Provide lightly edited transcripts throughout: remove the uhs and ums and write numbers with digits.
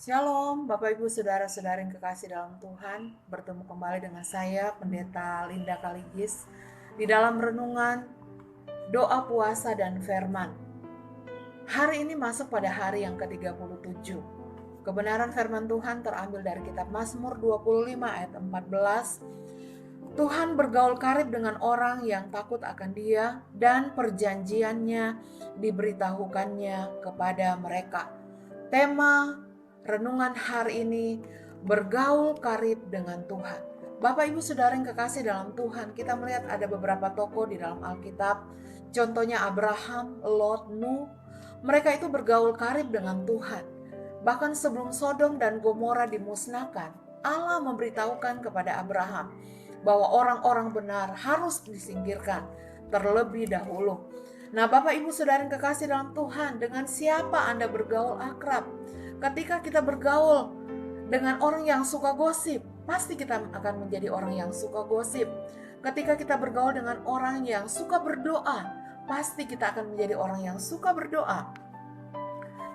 Shalom, Bapak Ibu Saudara-saudara yang kekasih dalam Tuhan. Bertemu kembali dengan saya, Pendeta Linda Kaligis, di dalam renungan doa puasa dan firman. Hari ini masuk pada hari yang ke-37. Kebenaran firman Tuhan terambil dari kitab Mazmur 25 ayat 14. Tuhan bergaul karib dengan orang yang takut akan Dia, dan perjanjiannya diberitahukannya kepada mereka. Tema renungan hari ini, bergaul karib dengan Tuhan. Bapak Ibu Saudara yang kekasih dalam Tuhan, kita melihat ada beberapa tokoh di dalam Alkitab. Contohnya Abraham, Lot, Nuh. Mereka itu bergaul karib dengan Tuhan. Bahkan sebelum Sodom dan Gomora dimusnahkan, Allah memberitahukan kepada Abraham bahwa orang-orang benar harus disingkirkan terlebih dahulu. Nah, Bapak Ibu Saudara yang kekasih dalam Tuhan, dengan siapa Anda bergaul akrab? Ketika kita bergaul dengan orang yang suka gosip, pasti kita akan menjadi orang yang suka gosip. Ketika kita bergaul dengan orang yang suka berdoa, pasti kita akan menjadi orang yang suka berdoa.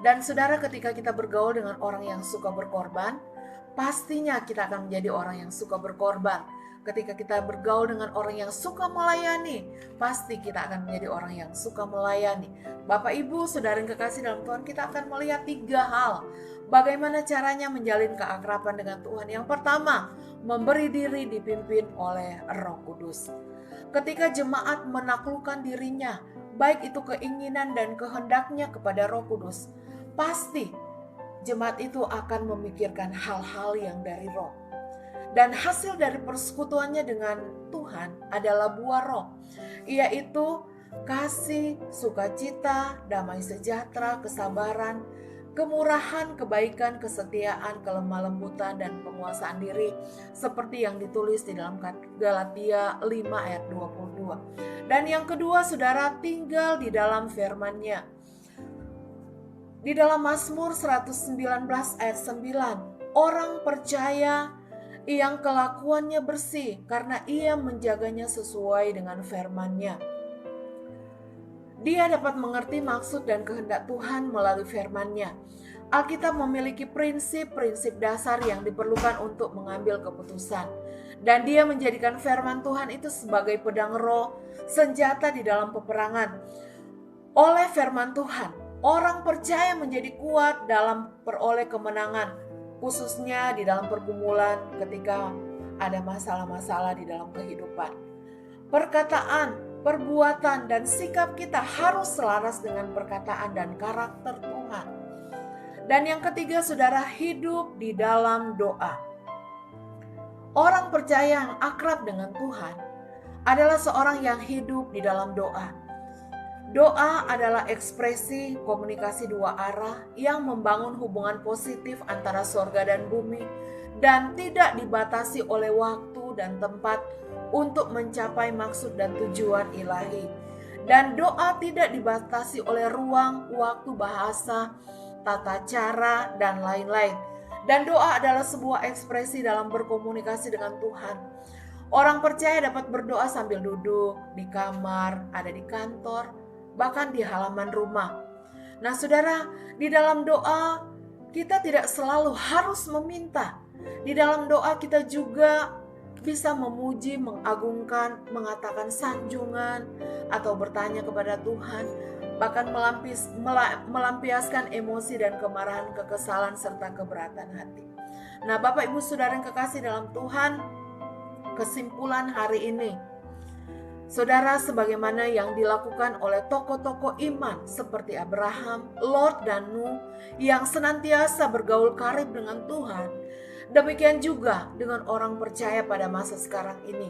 Dan saudara, ketika kita bergaul dengan orang yang suka berkorban, pastinya kita akan menjadi orang yang suka berkorban. Ketika kita bergaul dengan orang yang suka melayani, pasti kita akan menjadi orang yang suka melayani. Bapak Ibu Saudara yang kekasih dalam Tuhan, kita akan melihat 3 hal bagaimana caranya menjalin keakraban dengan Tuhan. Yang pertama, memberi diri dipimpin oleh Roh Kudus. Ketika jemaat menaklukkan dirinya, baik itu keinginan dan kehendaknya kepada Roh Kudus, pasti jemaat itu akan memikirkan hal-hal yang dari Roh. Dan hasil dari persekutuannya dengan Tuhan adalah buah Roh, yaitu kasih, sukacita, damai sejahtera, kesabaran, kemurahan, kebaikan, kesetiaan, kelemah lembutan, dan penguasaan diri, seperti yang ditulis di dalam Galatia 5 ayat 22. Dan yang kedua, saudara, tinggal di dalam firman-Nya. Di dalam Mazmur 119 ayat 9, orang percaya yang kelakuannya bersih karena ia menjaganya sesuai dengan firman-Nya. Dia dapat mengerti maksud dan kehendak Tuhan melalui firman-Nya. Alkitab memiliki prinsip-prinsip dasar yang diperlukan untuk mengambil keputusan. Dan dia menjadikan firman Tuhan itu sebagai pedang roh, senjata di dalam peperangan. Oleh firman Tuhan, orang percaya menjadi kuat dalam peroleh kemenangan, khususnya di dalam pergumulan ketika ada masalah-masalah di dalam kehidupan. Perkataan, perbuatan, dan sikap kita harus selaras dengan perkataan dan karakter Tuhan. Dan yang ketiga, saudara, hidup di dalam doa. Orang percaya yang akrab dengan Tuhan adalah seorang yang hidup di dalam doa. Doa adalah ekspresi komunikasi dua arah yang membangun hubungan positif antara sorga dan bumi, dan tidak dibatasi oleh waktu dan tempat untuk mencapai maksud dan tujuan ilahi. Dan doa tidak dibatasi oleh ruang, waktu, bahasa, tata cara, dan lain-lain. Dan doa adalah sebuah ekspresi dalam berkomunikasi dengan Tuhan. Orang percaya dapat berdoa sambil duduk, di kamar, ada di kantor, bahkan di halaman rumah. Nah, saudara, di dalam doa kita tidak selalu harus meminta. Di dalam doa kita juga bisa memuji, mengagungkan, mengatakan sanjungan, atau bertanya kepada Tuhan, bahkan melampiaskan emosi dan kemarahan, kekesalan, serta keberatan hati. Nah, Bapak Ibu Saudara yang kekasih dalam Tuhan, kesimpulan hari ini, saudara, sebagaimana yang dilakukan oleh tokoh-tokoh iman seperti Abraham, Lot, dan Nuh yang senantiasa bergaul karib dengan Tuhan, demikian juga dengan orang percaya pada masa sekarang ini.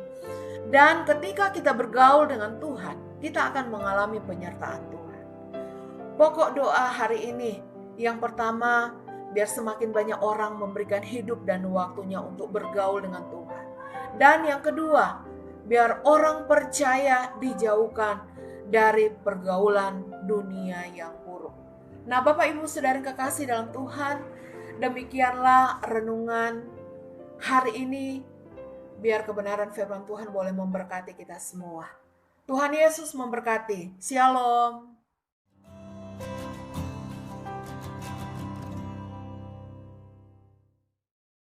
Dan ketika kita bergaul dengan Tuhan, kita akan mengalami penyertaan Tuhan. Pokok doa hari ini, yang pertama, biar semakin banyak orang memberikan hidup dan waktunya untuk bergaul dengan Tuhan. Dan yang kedua, biar orang percaya dijauhkan dari pergaulan dunia yang buruk. Nah, Bapak Ibu Saudara yang kekasih dalam Tuhan, demikianlah renungan hari ini. Biar kebenaran firman Tuhan boleh memberkati kita semua. Tuhan Yesus memberkati. Shalom.